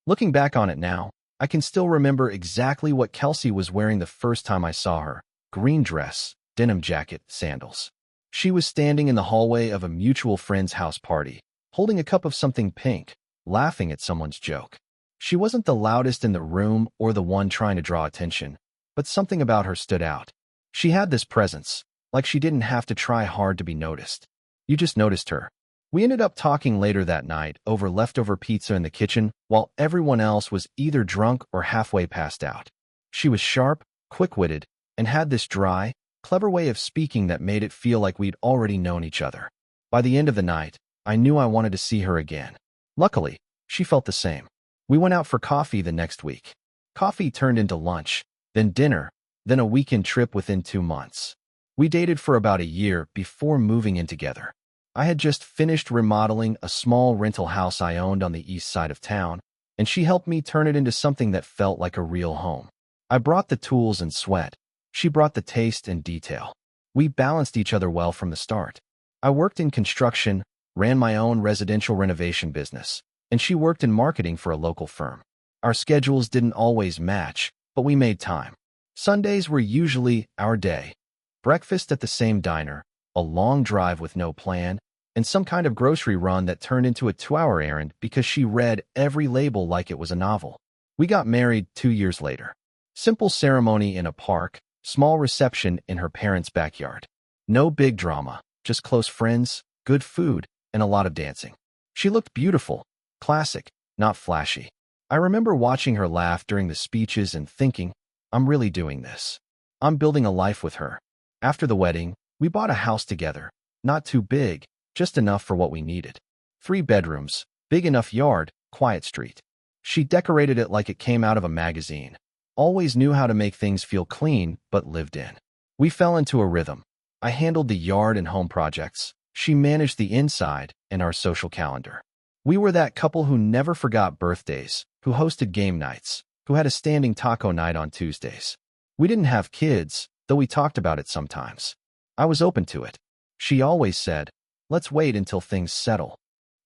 Looking back on it now, I can still remember exactly what Kelsey was wearing the first time I saw her. Green dress, denim jacket, sandals. She was standing in the hallway of a mutual friend's house party, holding a cup of something pink, laughing at someone's joke. She wasn't the loudest in the room or the one trying to draw attention, but something about her stood out. She had this presence, like she didn't have to try hard to be noticed. You just noticed her. We ended up talking later that night over leftover pizza in the kitchen while everyone else was either drunk or halfway passed out. She was sharp, quick-witted, and had this dry, clever way of speaking that made it feel like we'd already known each other. By the end of the night, I knew I wanted to see her again. Luckily, she felt the same. We went out for coffee the next week. Coffee turned into lunch, then dinner, then a weekend trip within 2 months. We dated for about a year before moving in together. I had just finished remodeling a small rental house I owned on the east side of town, and she helped me turn it into something that felt like a real home. I brought the tools and sweat. She brought the taste and detail. We balanced each other well from the start. I worked in construction, ran my own residential renovation business, and she worked in marketing for a local firm. Our schedules didn't always match, but we made time. Sundays were usually our day. Breakfast at the same diner, a long drive with no plan, and some kind of grocery run that turned into a 2-hour errand because she read every label like it was a novel. We got married 2 years later. Simple ceremony in a park, small reception in her parents' backyard. No big drama, just close friends, good food, and a lot of dancing. She looked beautiful, classic, not flashy. I remember watching her laugh during the speeches and thinking, I'm really doing this. I'm building a life with her. After the wedding, we bought a house together, not too big, just enough for what we needed. 3 bedrooms, big enough yard, quiet street. She decorated it like it came out of a magazine. Always knew how to make things feel clean, but lived in. We fell into a rhythm. I handled the yard and home projects. She managed the inside and our social calendar. We were that couple who never forgot birthdays, who hosted game nights, who had a standing taco night on Tuesdays. We didn't have kids, though we talked about it sometimes. I was open to it. She always said, let's wait until things settle.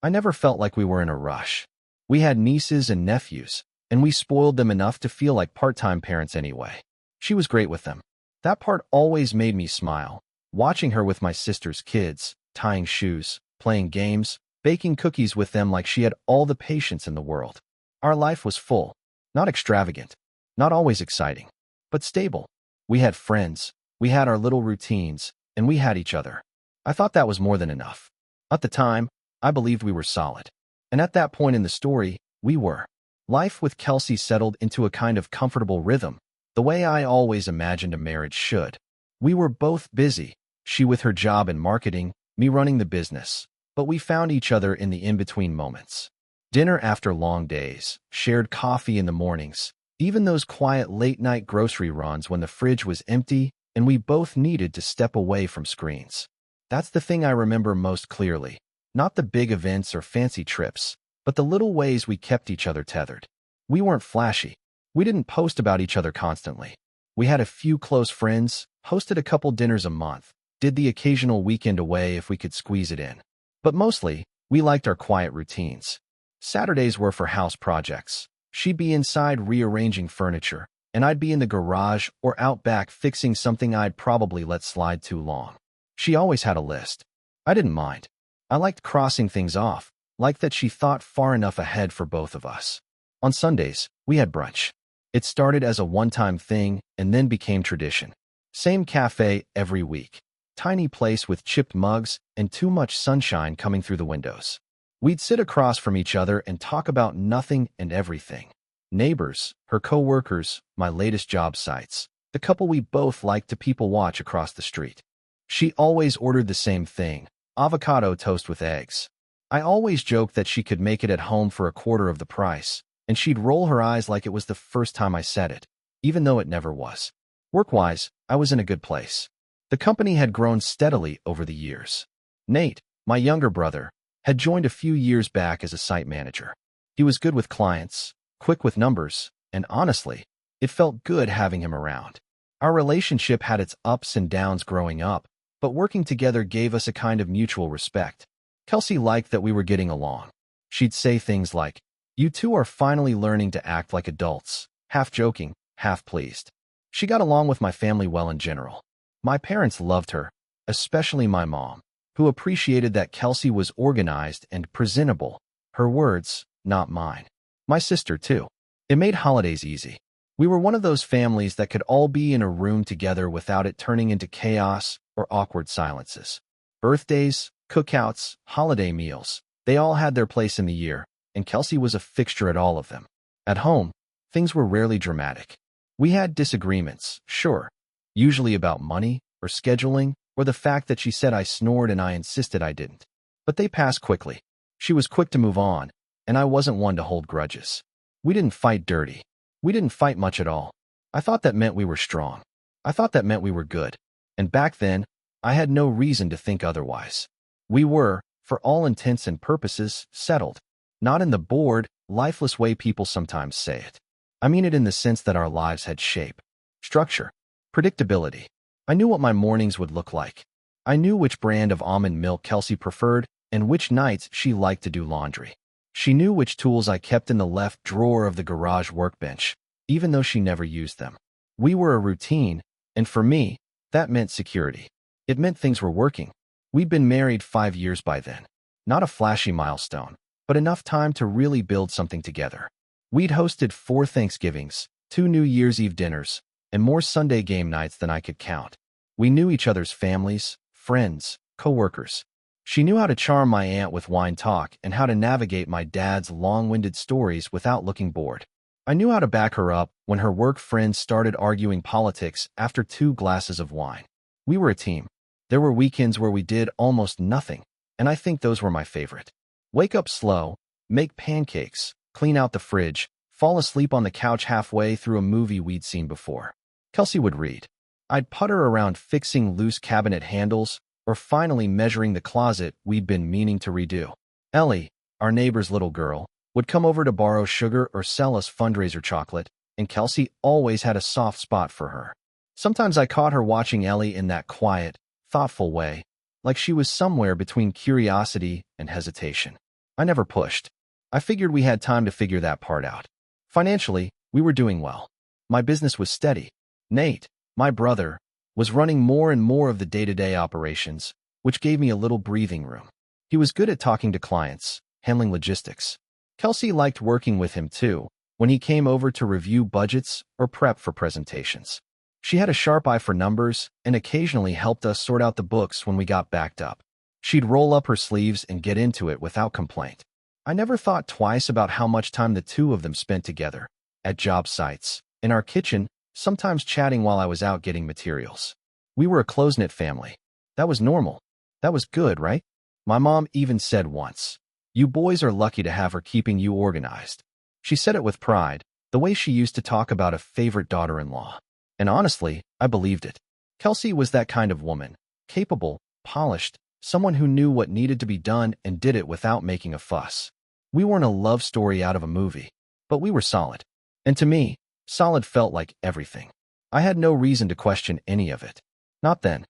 I never felt like we were in a rush. We had nieces and nephews, and we spoiled them enough to feel like part-time parents anyway. She was great with them. That part always made me smile, watching her with my sister's kids, tying shoes, playing games, baking cookies with them like she had all the patience in the world. Our life was full, not extravagant, not always exciting, but stable. We had friends, we had our little routines, and we had each other. I thought that was more than enough. At the time, I believed we were solid. And at that point in the story, we were. Life with Kelsey settled into a kind of comfortable rhythm, the way I always imagined a marriage should. We were both busy, she with her job in marketing, me running the business, but we found each other in the in-between moments. Dinner after long days, shared coffee in the mornings, even those quiet late-night grocery runs when the fridge was empty and we both needed to step away from screens. That's the thing I remember most clearly. Not the big events or fancy trips, but the little ways we kept each other tethered. We weren't flashy. We didn't post about each other constantly. We had a few close friends, hosted a couple dinners a month, did the occasional weekend away if we could squeeze it in. But mostly, we liked our quiet routines. Saturdays were for house projects. She'd be inside rearranging furniture, and I'd be in the garage or out back fixing something I'd probably let slide too long. She always had a list. I didn't mind. I liked crossing things off, like that she thought far enough ahead for both of us. On Sundays, we had brunch. It started as a one-time thing and then became tradition. Same cafe every week. Tiny place with chipped mugs and too much sunshine coming through the windows. We'd sit across from each other and talk about nothing and everything. Neighbors, her co-workers, my latest job sites, the couple we both liked to people watch across the street. She always ordered the same thing, avocado toast with eggs. I always joked that she could make it at home for a quarter of the price, and she'd roll her eyes like it was the first time I said it, even though it never was. Work-wise, I was in a good place. The company had grown steadily over the years. Nate, my younger brother, had joined a few years back as a site manager. He was good with clients, quick with numbers, and honestly, it felt good having him around. Our relationship had its ups and downs growing up, but working together gave us a kind of mutual respect. Kelsey liked that we were getting along. She'd say things like, You two are finally learning to act like adults, half joking, half pleased. She got along with my family well in general. My parents loved her, especially my mom, who appreciated that Kelsey was organized and presentable. Her words, not mine. My sister, too. It made holidays easy. We were one of those families that could all be in a room together without it turning into chaos or awkward silences. Birthdays, cookouts, holiday meals, they all had their place in the year, and Kelsey was a fixture at all of them. At home, things were rarely dramatic. We had disagreements, sure, usually about money or scheduling or the fact that she said I snored and I insisted I didn't. But they passed quickly. She was quick to move on, and I wasn't one to hold grudges. We didn't fight dirty. We didn't fight much at all. I thought that meant we were strong. I thought that meant we were good. And back then, I had no reason to think otherwise. We were, for all intents and purposes, settled. Not in the bored, lifeless way people sometimes say it. I mean it in the sense that our lives had shape, structure, predictability. I knew what my mornings would look like. I knew which brand of almond milk Kelsey preferred and which nights she liked to do laundry. She knew which tools I kept in the left drawer of the garage workbench, even though she never used them. We were a routine, and for me, that meant security. It meant things were working. We'd been married 5 years by then. Not a flashy milestone, but enough time to really build something together. We'd hosted 4 Thanksgivings, 2 New Year's Eve dinners, and more Sunday game nights than I could count. We knew each other's families, friends, co-workers. She knew how to charm my aunt with wine talk and how to navigate my dad's long-winded stories without looking bored. I knew how to back her up when her work friends started arguing politics after 2 glasses of wine. We were a team. There were weekends where we did almost nothing, and I think those were my favorite. Wake up slow, make pancakes, clean out the fridge, fall asleep on the couch halfway through a movie we'd seen before. Kelsey would read. I'd putter around fixing loose cabinet handles or finally measuring the closet we'd been meaning to redo. Ellie, our neighbor's little girl, would come over to borrow sugar or sell us fundraiser chocolate, and Kelsey always had a soft spot for her. Sometimes I caught her watching Ellie in that quiet, thoughtful way, like she was somewhere between curiosity and hesitation. I never pushed. I figured we had time to figure that part out. Financially, we were doing well. My business was steady. Nate, my brother, was running more and more of the day-to-day operations, which gave me a little breathing room. He was good at talking to clients, handling logistics. Kelsey liked working with him too, when he came over to review budgets or prep for presentations. She had a sharp eye for numbers and occasionally helped us sort out the books when we got backed up. She'd roll up her sleeves and get into it without complaint. I never thought twice about how much time the two of them spent together, at job sites, in our kitchen, sometimes chatting while I was out getting materials. We were a close-knit family. That was normal. That was good, right? My mom even said once, "You boys are lucky to have her keeping you organized." She said it with pride, the way she used to talk about a favorite daughter-in-law. And honestly, I believed it. Kelsey was that kind of woman, capable, polished, someone who knew what needed to be done and did it without making a fuss. We weren't a love story out of a movie, but we were solid. And to me, solid felt like everything. I had no reason to question any of it. Not then.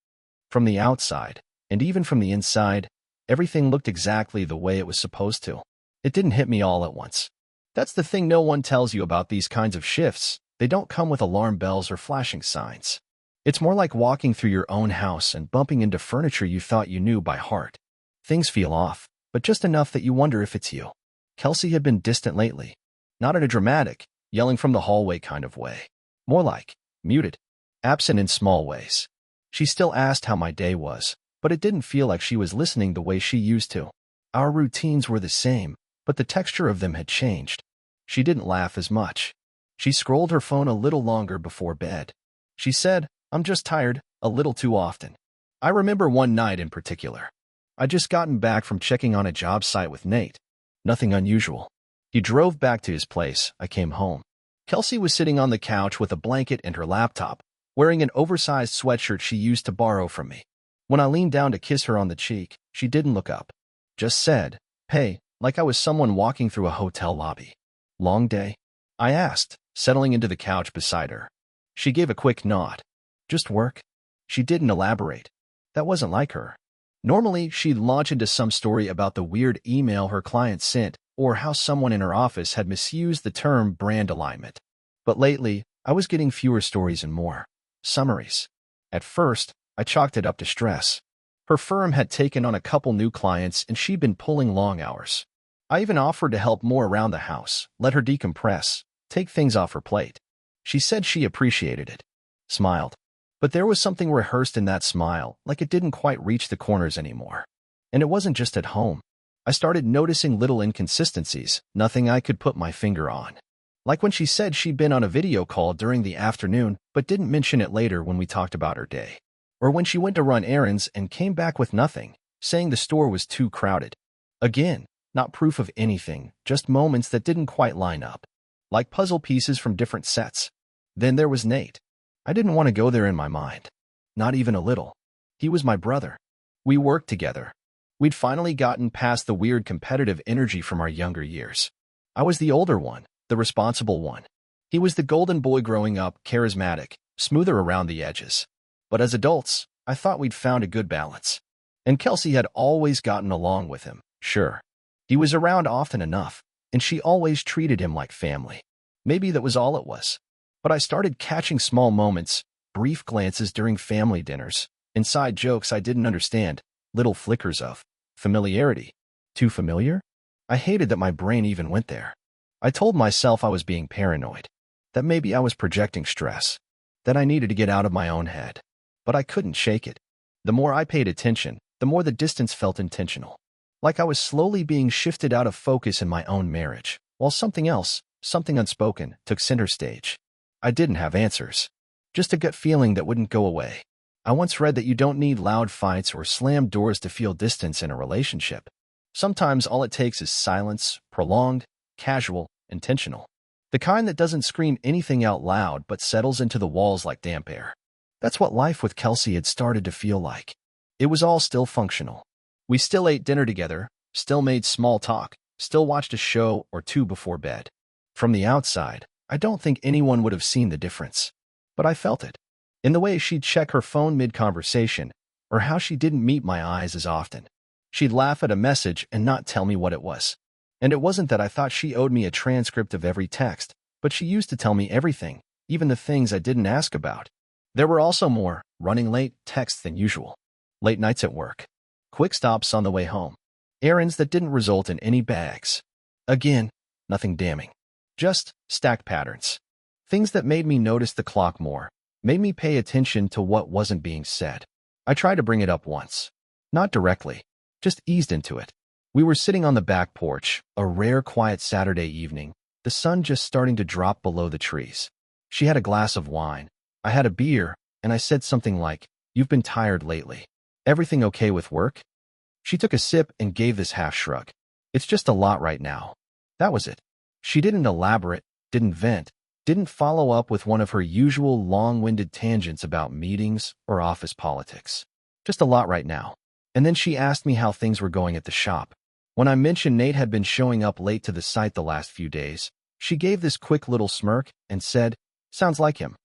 From the outside, and even from the inside, everything looked exactly the way it was supposed to. It didn't hit me all at once. That's the thing no one tells you about these kinds of shifts. They don't come with alarm bells or flashing signs. It's more like walking through your own house and bumping into furniture you thought you knew by heart. Things feel off, but just enough that you wonder if it's you. Kelsey had been distant lately. Not in a dramatic, yelling from the hallway kind of way. More like, muted, absent in small ways. She still asked how my day was, but it didn't feel like she was listening the way she used to. Our routines were the same, but the texture of them had changed. She didn't laugh as much. She scrolled her phone a little longer before bed. She said, "I'm just tired, a little too often." I remember one night in particular. I'd just gotten back from checking on a job site with Nate. Nothing unusual. He drove back to his place. I came home. Kelsey was sitting on the couch with a blanket and her laptop, wearing an oversized sweatshirt she used to borrow from me. When I leaned down to kiss her on the cheek, she didn't look up. Just said, "Hey," like I was someone walking through a hotel lobby. "Long day?" I asked, settling into the couch beside her. She gave a quick nod. "Just work?" She didn't elaborate. That wasn't like her. Normally, she'd launch into some story about the weird email her client sent or how someone in her office had misused the term brand alignment. But lately, I was getting fewer stories and more summaries. At first, I chalked it up to stress. Her firm had taken on a couple new clients and she'd been pulling long hours. I even offered to help more around the house, let her decompress, take things off her plate. She said she appreciated it. Smiled. But there was something rehearsed in that smile, like it didn't quite reach the corners anymore. And it wasn't just at home. I started noticing little inconsistencies, nothing I could put my finger on. Like when she said she'd been on a video call during the afternoon but didn't mention it later when we talked about her day. Or when she went to run errands and came back with nothing, saying the store was too crowded. Again, not proof of anything, just moments that didn't quite line up. Like puzzle pieces from different sets. Then there was Nate. I didn't want to go there in my mind. Not even a little. He was my brother. We worked together. We'd finally gotten past the weird competitive energy from our younger years. I was the older one, the responsible one. He was the golden boy growing up, charismatic, smoother around the edges. But as adults, I thought we'd found a good balance. And Kelsey had always gotten along with him, sure. He was around often enough, and she always treated him like family. Maybe that was all it was. But I started catching small moments, brief glances during family dinners, inside jokes I didn't understand, little flickers of familiarity. Too familiar? I hated that my brain even went there. I told myself I was being paranoid, that maybe I was projecting stress, that I needed to get out of my own head. But I couldn't shake it. The more I paid attention, the more the distance felt intentional. Like I was slowly being shifted out of focus in my own marriage, while something else, something unspoken, took center stage. I didn't have answers. Just a gut feeling that wouldn't go away. I once read that you don't need loud fights or slammed doors to feel distance in a relationship. Sometimes all it takes is silence, prolonged, casual, intentional. The kind that doesn't scream anything out loud but settles into the walls like damp air. That's what life with Kelsey had started to feel like. It was all still functional. We still ate dinner together, still made small talk, still watched a show or two before bed. From the outside, I don't think anyone would have seen the difference. But I felt it. In the way she'd check her phone mid-conversation, or how she didn't meet my eyes as often. She'd laugh at a message and not tell me what it was. And it wasn't that I thought she owed me a transcript of every text, but she used to tell me everything, even the things I didn't ask about. There were also more running late texts than usual. Late nights at work. Quick stops on the way home. Errands that didn't result in any bags. Again, nothing damning. Just stacked patterns. Things that made me notice the clock more, made me pay attention to what wasn't being said. I tried to bring it up once. Not directly, just eased into it. We were sitting on the back porch, a rare quiet Saturday evening, the sun just starting to drop below the trees. She had a glass of wine. I had a beer, and I said something like, "You've been tired lately. Everything okay with work?" She took a sip and gave this half shrug. "It's just a lot right now." That was it. She didn't elaborate, didn't vent, didn't follow up with one of her usual long-winded tangents about meetings or office politics. Just a lot right now. And then she asked me how things were going at the shop. When I mentioned Nate had been showing up late to the site the last few days, she gave this quick little smirk and said, "Sounds like him."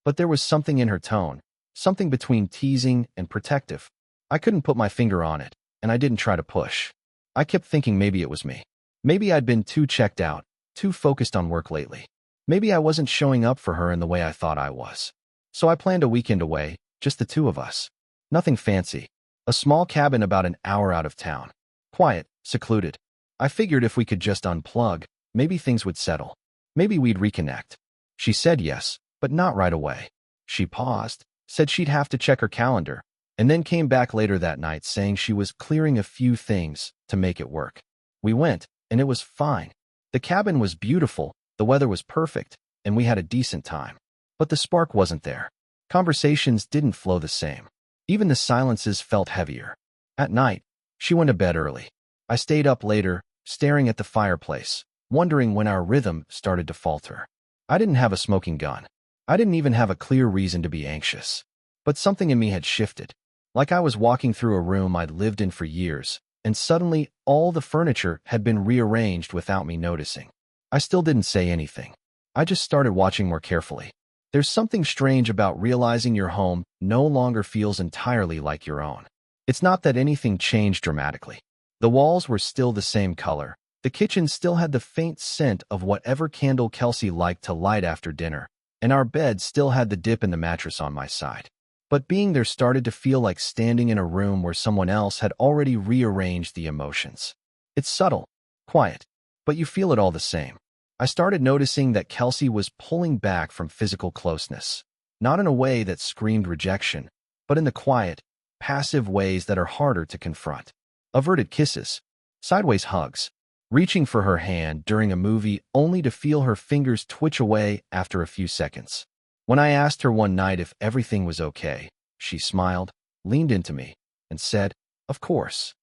But there was something in her tone, something between teasing and protective. I couldn't put my finger on it, and I didn't try to push. I kept thinking maybe it was me. Maybe I'd been too checked out, too focused on work lately. Maybe I wasn't showing up for her in the way I thought I was. So I planned a weekend away, just the two of us. Nothing fancy. A small cabin about an hour out of town. Quiet, secluded. I figured if we could just unplug, maybe things would settle. Maybe we'd reconnect. She said yes, but not right away. She paused, said she'd have to check her calendar, and then came back later that night saying she was clearing a few things to make it work. We went, and it was fine. The cabin was beautiful, the weather was perfect, and we had a decent time. But the spark wasn't there. Conversations didn't flow the same. Even the silences felt heavier. At night, she went to bed early. I stayed up later, staring at the fireplace, wondering when our rhythm started to falter. I didn't have a smoking gun. I didn't even have a clear reason to be anxious. But something in me had shifted. Like I was walking through a room I'd lived in for years, and suddenly all the furniture had been rearranged without me noticing. I still didn't say anything. I just started watching more carefully. There's something strange about realizing your home no longer feels entirely like your own. It's not that anything changed dramatically. The walls were still the same color, The kitchen still had the faint scent of whatever candle Kelsey liked to light after dinner, and our bed still had the dip in the mattress on my side. But being there started to feel like standing in a room where someone else had already rearranged the emotions. It's subtle, quiet, but you feel it all the same. I started noticing that Kelsey was pulling back from physical closeness, not in a way that screamed rejection, but in the quiet, passive ways that are harder to confront. Averted kisses, sideways hugs, reaching for her hand during a movie only to feel her fingers twitch away after a few seconds. When I asked her one night if everything was okay, she smiled, leaned into me, and said, "Of course."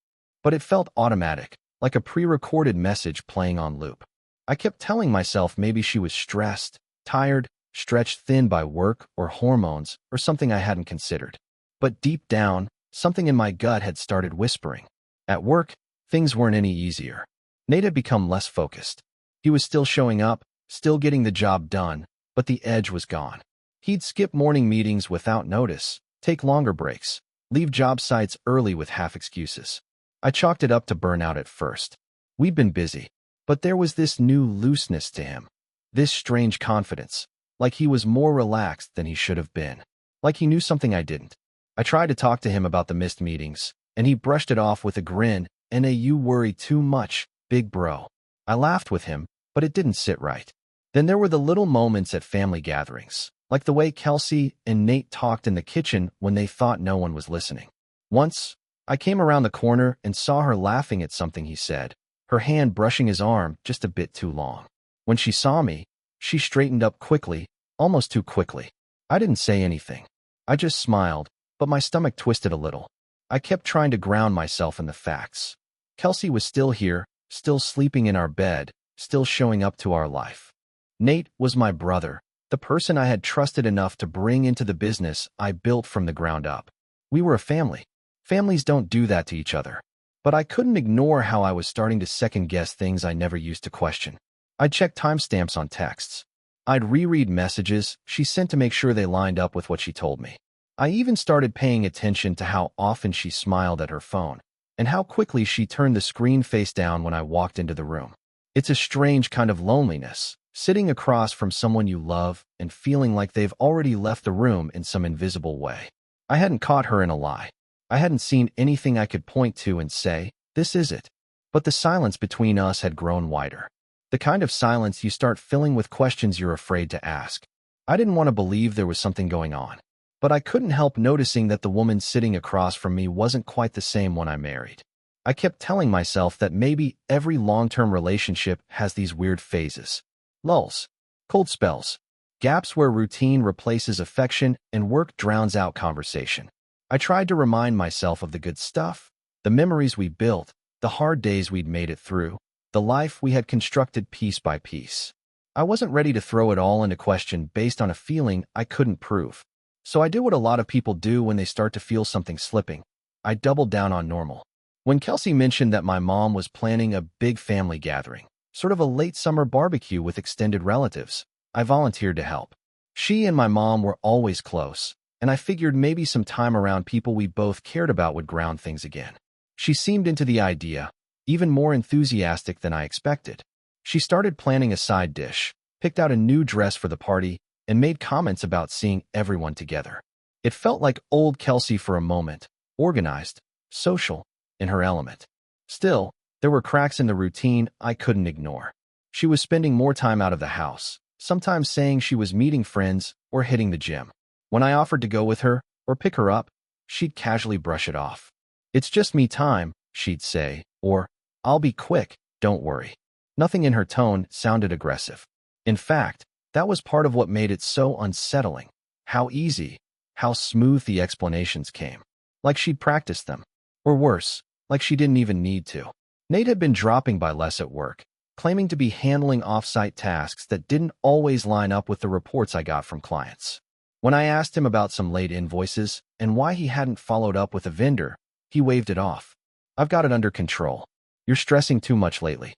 But it felt automatic, like a pre-recorded message playing on loop. I kept telling myself maybe she was stressed, tired, stretched thin by work or hormones or something I hadn't considered. But deep down, something in my gut had started whispering. At work, things weren't any easier. Nate had become less focused. He was still showing up, still getting the job done, but the edge was gone. He'd skip morning meetings without notice, take longer breaks, leave job sites early with half excuses. I chalked it up to burnout at first. We'd been busy, but there was this new looseness to him, this strange confidence, like he was more relaxed than he should have been, like he knew something I didn't. I tried to talk to him about the missed meetings, and he brushed it off with a grin and a "you worry too much, big bro." I laughed with him, but it didn't sit right. Then there were the little moments at family gatherings, like the way Kelsey and Nate talked in the kitchen when they thought no one was listening. Once, I came around the corner and saw her laughing at something he said, her hand brushing his arm just a bit too long. When she saw me, she straightened up quickly, almost too quickly. I didn't say anything. I just smiled, but my stomach twisted a little. I kept trying to ground myself in the facts. Kelsey was still here, still sleeping in our bed, still showing up to our life. Nate was my brother, the person I had trusted enough to bring into the business I built from the ground up. We were a family. Families don't do that to each other. But I couldn't ignore how I was starting to second-guess things I never used to question. I'd check timestamps on texts. I'd reread messages she sent to make sure they lined up with what she told me. I even started paying attention to how often she smiled at her phone, and how quickly she turned the screen face down when I walked into the room. It's a strange kind of loneliness, sitting across from someone you love and feeling like they've already left the room in some invisible way. I hadn't caught her in a lie. I hadn't seen anything I could point to and say, "This is it." But the silence between us had grown wider. The kind of silence you start filling with questions you're afraid to ask. I didn't want to believe there was something going on. But I couldn't help noticing that the woman sitting across from me wasn't quite the same one I married. I kept telling myself that maybe every long-term relationship has these weird phases. Lulls, cold spells, gaps where routine replaces affection and work drowns out conversation. I tried to remind myself of the good stuff, the memories we built, the hard days we'd made it through, the life we had constructed piece by piece. I wasn't ready to throw it all into question based on a feeling I couldn't prove. So I did what a lot of people do when they start to feel something slipping. I doubled down on normal. When Kelsey mentioned that my mom was planning a big family gathering, sort of a late summer barbecue with extended relatives, I volunteered to help. She and my mom were always close, and I figured maybe some time around people we both cared about would ground things again. She seemed into the idea, even more enthusiastic than I expected. She started planning a side dish, picked out a new dress for the party, and made comments about seeing everyone together. It felt like old Kelsey for a moment, organized, social, in her element. Still, there were cracks in the routine I couldn't ignore. She was spending more time out of the house, sometimes saying she was meeting friends or hitting the gym. When I offered to go with her or pick her up, she'd casually brush it off. "It's just me time," she'd say, or "I'll be quick, don't worry." Nothing in her tone sounded aggressive. In fact, that was part of what made it so unsettling. How easy, how smooth the explanations came. Like she'd practiced them. Or worse, like she didn't even need to. Nate had been dropping by less at work, claiming to be handling off-site tasks that didn't always line up with the reports I got from clients. When I asked him about some late invoices and why he hadn't followed up with a vendor, he waved it off. "I've got it under control. You're stressing too much lately."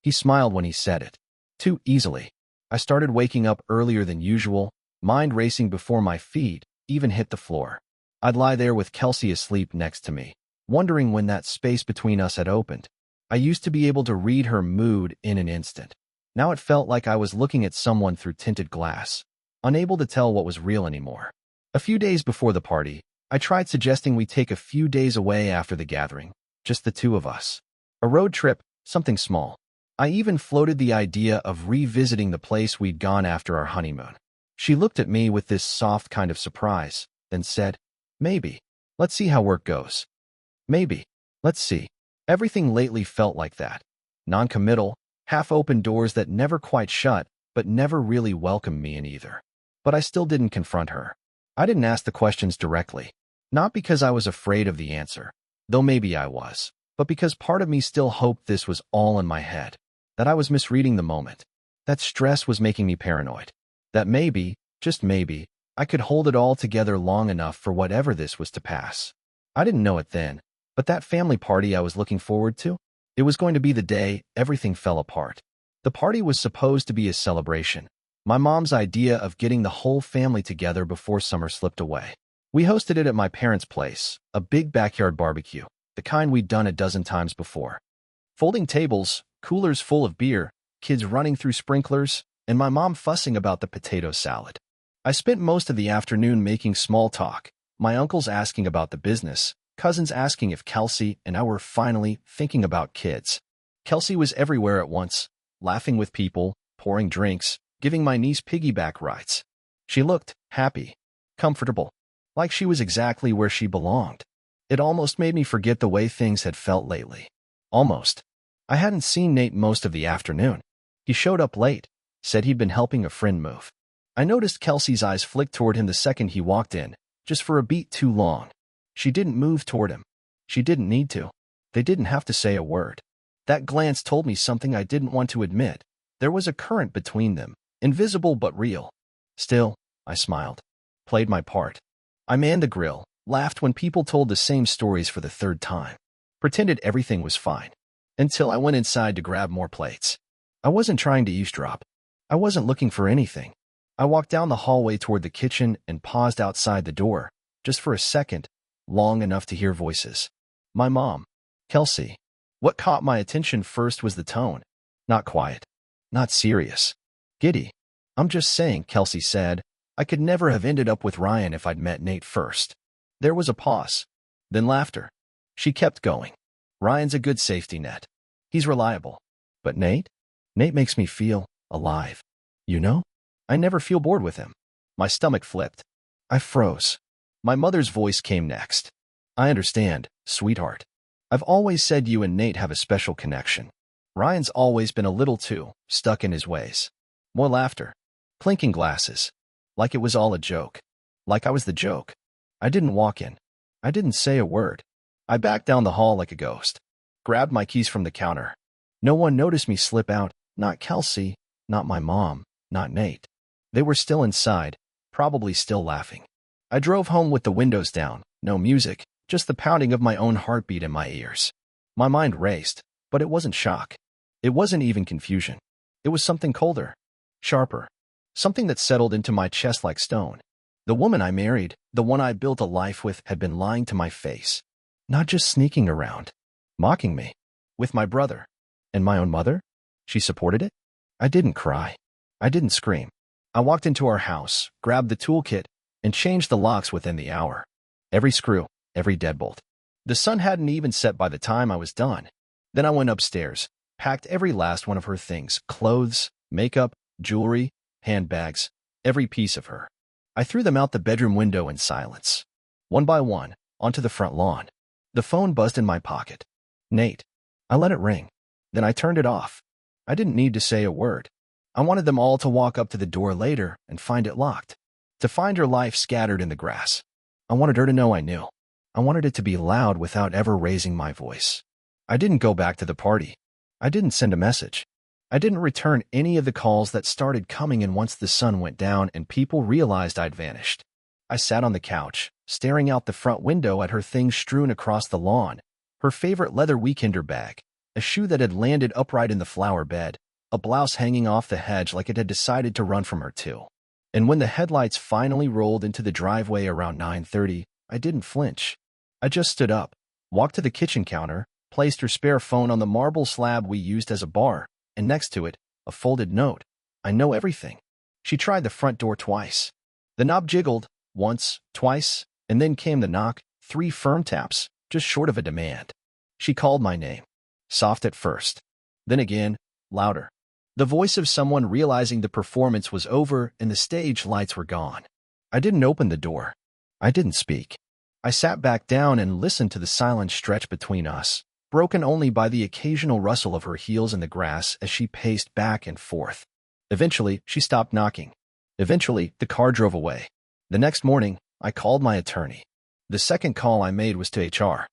He smiled when he said it. Too easily. I started waking up earlier than usual, mind racing before my feet even hit the floor. I'd lie there with Kelsey asleep next to me, wondering when that space between us had opened. I used to be able to read her mood in an instant. Now it felt like I was looking at someone through tinted glass, unable to tell what was real anymore. A few days before the party, I tried suggesting we take a few days away after the gathering, just the two of us. A road trip, something small. I even floated the idea of revisiting the place we'd gone after our honeymoon. She looked at me with this soft kind of surprise, then said, "Maybe. Let's see how work goes." Maybe. Let's see. Everything lately felt like that. Non-committal, half-open doors that never quite shut, but never really welcomed me in either. But I still didn't confront her. I didn't ask the questions directly. Not because I was afraid of the answer, though maybe I was, but because part of me still hoped this was all in my head, that I was misreading the moment, that stress was making me paranoid, that maybe, just maybe, I could hold it all together long enough for whatever this was to pass. I didn't know it then, but that family party I was looking forward to, it was going to be the day everything fell apart. The party was supposed to be a celebration, my mom's idea of getting the whole family together before summer slipped away. We hosted it at my parents' place, a big backyard barbecue, the kind we'd done a dozen times before. Folding tables, coolers full of beer, kids running through sprinklers, and my mom fussing about the potato salad. I spent most of the afternoon making small talk, my uncles asking about the business, cousins asking if Kelsey and I were finally thinking about kids. Kelsey was everywhere at once, laughing with people, pouring drinks, giving my niece piggyback rides. She looked happy, comfortable, like she was exactly where she belonged. It almost made me forget the way things had felt lately. Almost. I hadn't seen Nate most of the afternoon. He showed up late, said he'd been helping a friend move. I noticed Kelsey's eyes flick toward him the second he walked in, just for a beat too long. She didn't move toward him. She didn't need to. They didn't have to say a word. That glance told me something I didn't want to admit. There was a current between them, invisible but real. Still, I smiled, played my part. I manned the grill, laughed when people told the same stories for the third time, pretended everything was fine, until I went inside to grab more plates. I wasn't trying to eavesdrop. I wasn't looking for anything. I walked down the hallway toward the kitchen and paused outside the door, just for a second, long enough to hear voices. My mom, Kelsey. What caught my attention first was the tone. Not quiet, not serious. Giddy. "I'm just saying," Kelsey said. "I could never have ended up with Ryan if I'd met Nate first." There was a pause, then laughter. She kept going. "Ryan's a good safety net. He's reliable. But Nate? Nate makes me feel alive. You know? I never feel bored with him." My stomach flipped. I froze. My mother's voice came next. "I understand, sweetheart. I've always said you and Nate have a special connection. Ryan's always been a little too stuck in his ways." More laughter. Clinking glasses. Like it was all a joke. Like I was the joke. I didn't walk in. I didn't say a word. I backed down the hall like a ghost. Grabbed my keys from the counter. No one noticed me slip out. Not Kelsey. Not my mom. Not Nate. They were still inside, probably still laughing. I drove home with the windows down, no music, just the pounding of my own heartbeat in my ears. My mind raced, but it wasn't shock. It wasn't even confusion. It was something colder, sharper, something that settled into my chest like stone. The woman I married, the one I built a life with, had been lying to my face. Not just sneaking around, mocking me. With my brother. And my own mother? She supported it? I didn't cry. I didn't scream. I walked into our house, grabbed the toolkit, and changed the locks within the hour. Every screw, every deadbolt. The sun hadn't even set by the time I was done. Then I went upstairs, packed every last one of her things, clothes, makeup, jewelry, handbags, every piece of her. I threw them out the bedroom window in silence. One by one, onto the front lawn. The phone buzzed in my pocket. Nate. I let it ring. Then I turned it off. I didn't need to say a word. I wanted them all to walk up to the door later and find it locked. To find her life scattered in the grass. I wanted her to know I knew. I wanted it to be loud without ever raising my voice. I didn't go back to the party. I didn't send a message. I didn't return any of the calls that started coming in once the sun went down and people realized I'd vanished. I sat on the couch, staring out the front window at her things strewn across the lawn, her favorite leather weekender bag, a shoe that had landed upright in the flower bed, a blouse hanging off the hedge like it had decided to run from her too. And when the headlights finally rolled into the driveway around 9:30, I didn't flinch. I just stood up, walked to the kitchen counter, placed her spare phone on the marble slab we used as a bar, and next to it, a folded note. I know everything. She tried the front door twice. The knob jiggled, once, twice, and then came the knock, 3 firm taps, just short of a demand. She called my name. Soft at first. Then again, louder. The voice of someone realizing the performance was over and the stage lights were gone. I didn't open the door. I didn't speak. I sat back down and listened to the silent stretch between us, broken only by the occasional rustle of her heels in the grass as she paced back and forth. Eventually, she stopped knocking. Eventually, the car drove away. The next morning, I called my attorney. The second call I made was to HR.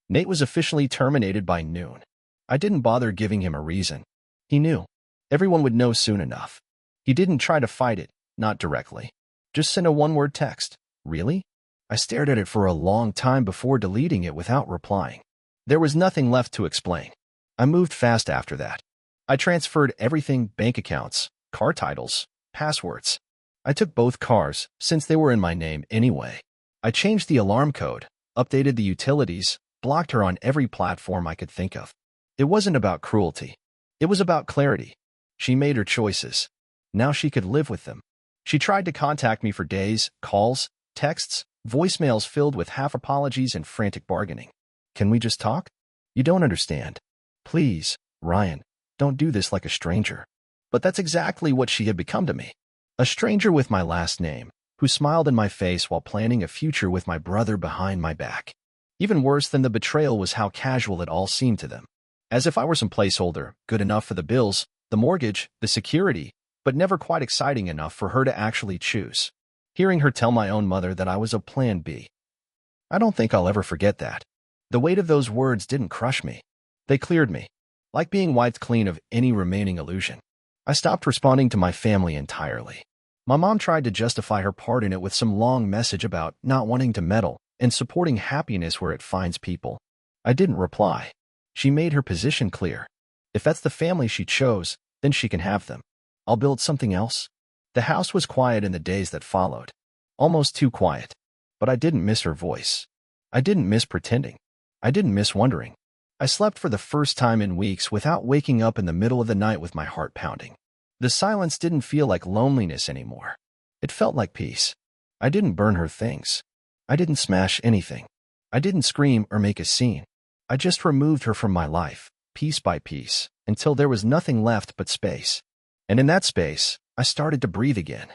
Nate was officially terminated by noon. I didn't bother giving him a reason. He knew. Everyone would know soon enough. He didn't try to fight it, not directly. Just sent a one-word text. Really? I stared at it for a long time before deleting it without replying. There was nothing left to explain. I moved fast after that. I transferred everything: bank accounts, car titles, passwords. I took both cars, since they were in my name anyway. I changed the alarm code, updated the utilities, blocked her on every platform I could think of. It wasn't about cruelty. It was about clarity. She made her choices. Now she could live with them. She tried to contact me for days: calls, texts, voicemails filled with half apologies and frantic bargaining. Can we just talk? You don't understand. Please, Ryan, don't do this like a stranger. But that's exactly what she had become to me. A stranger with my last name, who smiled in my face while planning a future with my brother behind my back. Even worse than the betrayal was how casual it all seemed to them. As if I were some placeholder, good enough for the bills, the mortgage, the security, but never quite exciting enough for her to actually choose. Hearing her tell my own mother that I was a plan B. I don't think I'll ever forget that. The weight of those words didn't crush me. They cleared me, like being wiped clean of any remaining illusion. I stopped responding to my family entirely. My mom tried to justify her part in it with some long message about not wanting to meddle and supporting happiness where it finds people. I didn't reply. She made her position clear. If that's the family she chose, then she can have them. I'll build something else. The house was quiet in the days that followed. Almost too quiet. But I didn't miss her voice. I didn't miss pretending. I didn't miss wondering. I slept for the first time in weeks without waking up in the middle of the night with my heart pounding. The silence didn't feel like loneliness anymore. It felt like peace. I didn't burn her things. I didn't smash anything. I didn't scream or make a scene. I just removed her from my life, piece by piece, until there was nothing left but space. And in that space, I started to breathe again.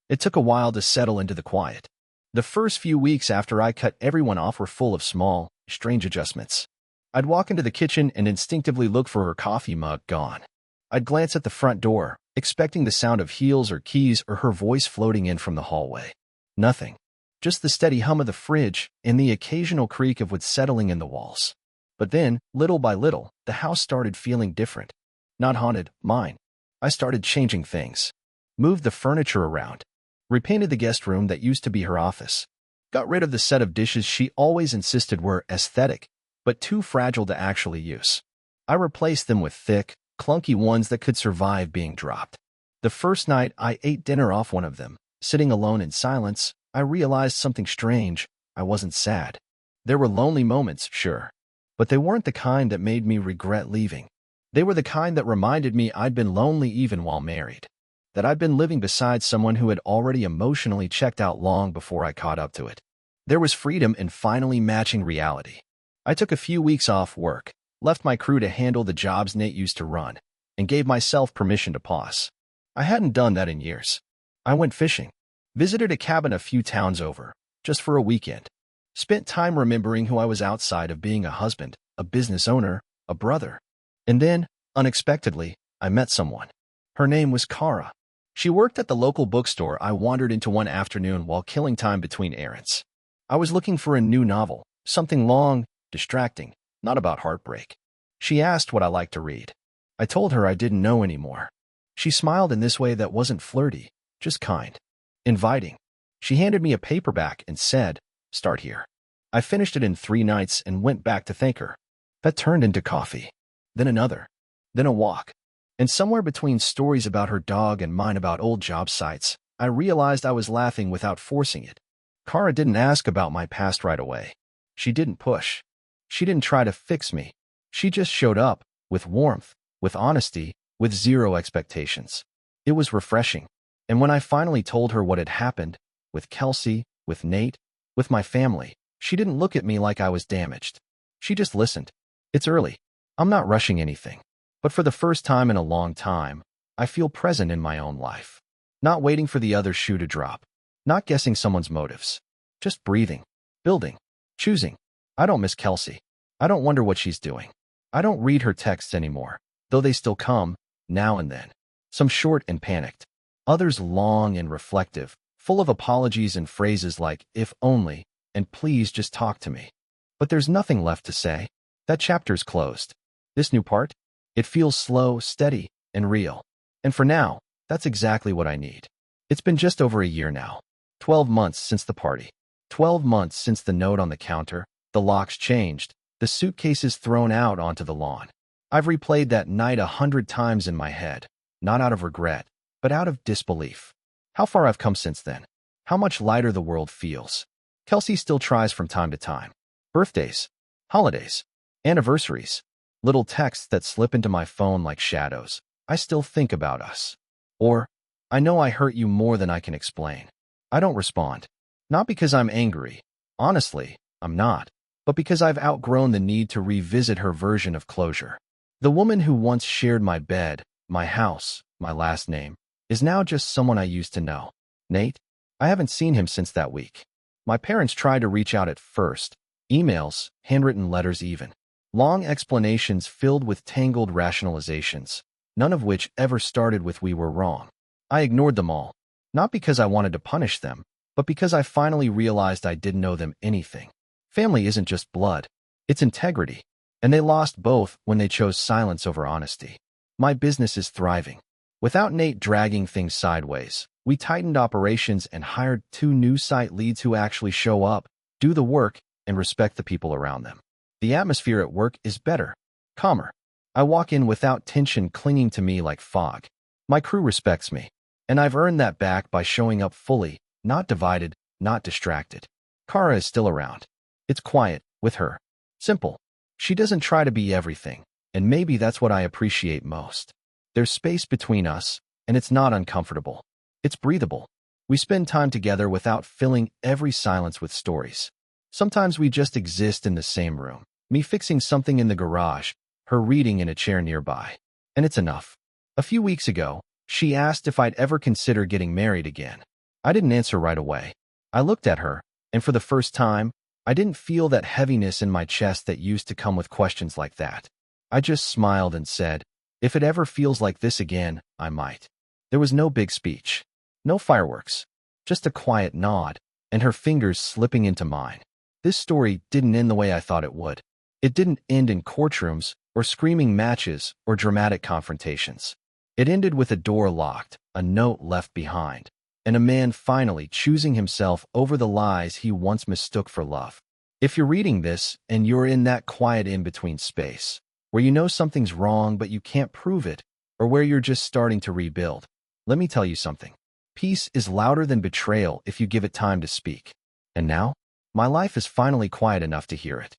It took a while to settle into the quiet. The first few weeks after I cut everyone off were full of small, strange adjustments. I'd walk into the kitchen and instinctively look for her coffee mug gone. I'd glance at the front door, expecting the sound of heels or keys or her voice floating in from the hallway. Nothing. Just the steady hum of the fridge and the occasional creak of wood settling in the walls. But then, little by little, the house started feeling different. Not haunted, mine. I started changing things. Moved the furniture around. Repainted the guest room that used to be her office. Got rid of the set of dishes she always insisted were aesthetic, but too fragile to actually use. I replaced them with thick, clunky ones that could survive being dropped. The first night I ate dinner off one of them, sitting alone in silence, I realized something strange. I wasn't sad. There were lonely moments, sure, but they weren't the kind that made me regret leaving. They were the kind that reminded me I'd been lonely even while married, that I'd been living beside someone who had already emotionally checked out long before I caught up to it. There was freedom in finally matching reality. I took a few weeks off work, left my crew to handle the jobs Nate used to run, and gave myself permission to pause. I hadn't done that in years. I went fishing, visited a cabin a few towns over, just for a weekend. Spent time remembering who I was outside of being a husband, a business owner, a brother. And then, unexpectedly, I met someone. Her name was Kara. She worked at the local bookstore I wandered into one afternoon while killing time between errands. I was looking for a new novel, something long, distracting, not about heartbreak. She asked what I liked to read. I told her I didn't know anymore. She smiled in this way that wasn't flirty, just kind, inviting. She handed me a paperback and said, "Start here." I finished it in 3 nights and went back to thank her. That turned into coffee. Then another. Then a walk. And somewhere between stories about her dog and mine about old job sites, I realized I was laughing without forcing it. Kara didn't ask about my past right away. She didn't push. She didn't try to fix me. She just showed up, with warmth, with honesty, with zero expectations. It was refreshing. And when I finally told her what had happened, with Kelsey, with Nate, with my family, she didn't look at me like I was damaged. She just listened. It's early. I'm not rushing anything. But for the first time in a long time, I feel present in my own life. Not waiting for the other shoe to drop. Not guessing someone's motives. Just breathing, building, choosing. I don't miss Kelsey. I don't wonder what she's doing. I don't read her texts anymore, though they still come, now and then. Some short and panicked. Others long and reflective, full of apologies and phrases like, if only, and please just talk to me. But there's nothing left to say. That chapter's closed. This new part? It feels slow, steady, and real. And for now, that's exactly what I need. It's been just over a year now. 12 months since the party. 12 months since the note on the counter, the locks changed, the suitcases thrown out onto the lawn. I've replayed that night 100 times in my head, not out of regret, but out of disbelief. How far I've come since then. How much lighter the world feels. Kelsey still tries from time to time. Birthdays, holidays, anniversaries, little texts that slip into my phone like shadows. I still think about us. Or, I know I hurt you more than I can explain. I don't respond. Not because I'm angry. Honestly, I'm not. But because I've outgrown the need to revisit her version of closure. The woman who once shared my bed, my house, my last name, is now just someone I used to know. Nate? I haven't seen him since that week. My parents tried to reach out at first. Emails, handwritten letters even. Long explanations filled with tangled rationalizations, none of which ever started with "we were wrong." I ignored them all. Not because I wanted to punish them, but because I finally realized I didn't owe them anything. Family isn't just blood, it's integrity. And they lost both when they chose silence over honesty. My business is thriving. Without Nate dragging things sideways, we tightened operations and hired 2 new site leads who actually show up, do the work, and respect the people around them. The atmosphere at work is better, calmer. I walk in without tension clinging to me like fog. My crew respects me, and I've earned that back by showing up fully, not divided, not distracted. Kara is still around. It's quiet, with her. Simple. She doesn't try to be everything, and maybe that's what I appreciate most. There's space between us, and it's not uncomfortable. It's breathable. We spend time together without filling every silence with stories. Sometimes we just exist in the same room, me fixing something in the garage, her reading in a chair nearby. And it's enough. A few weeks ago, she asked if I'd ever consider getting married again. I didn't answer right away. I looked at her, and for the first time, I didn't feel that heaviness in my chest that used to come with questions like that. I just smiled and said, if it ever feels like this again, I might. There was no big speech. No fireworks. Just a quiet nod, and her fingers slipping into mine. This story didn't end the way I thought it would. It didn't end in courtrooms, or screaming matches, or dramatic confrontations. It ended with a door locked, a note left behind, and a man finally choosing himself over the lies he once mistook for love. If you're reading this, and you're in that quiet in-between space, where you know something's wrong but you can't prove it, or where you're just starting to rebuild, let me tell you something. Peace is louder than betrayal if you give it time to speak. And now, my life is finally quiet enough to hear it.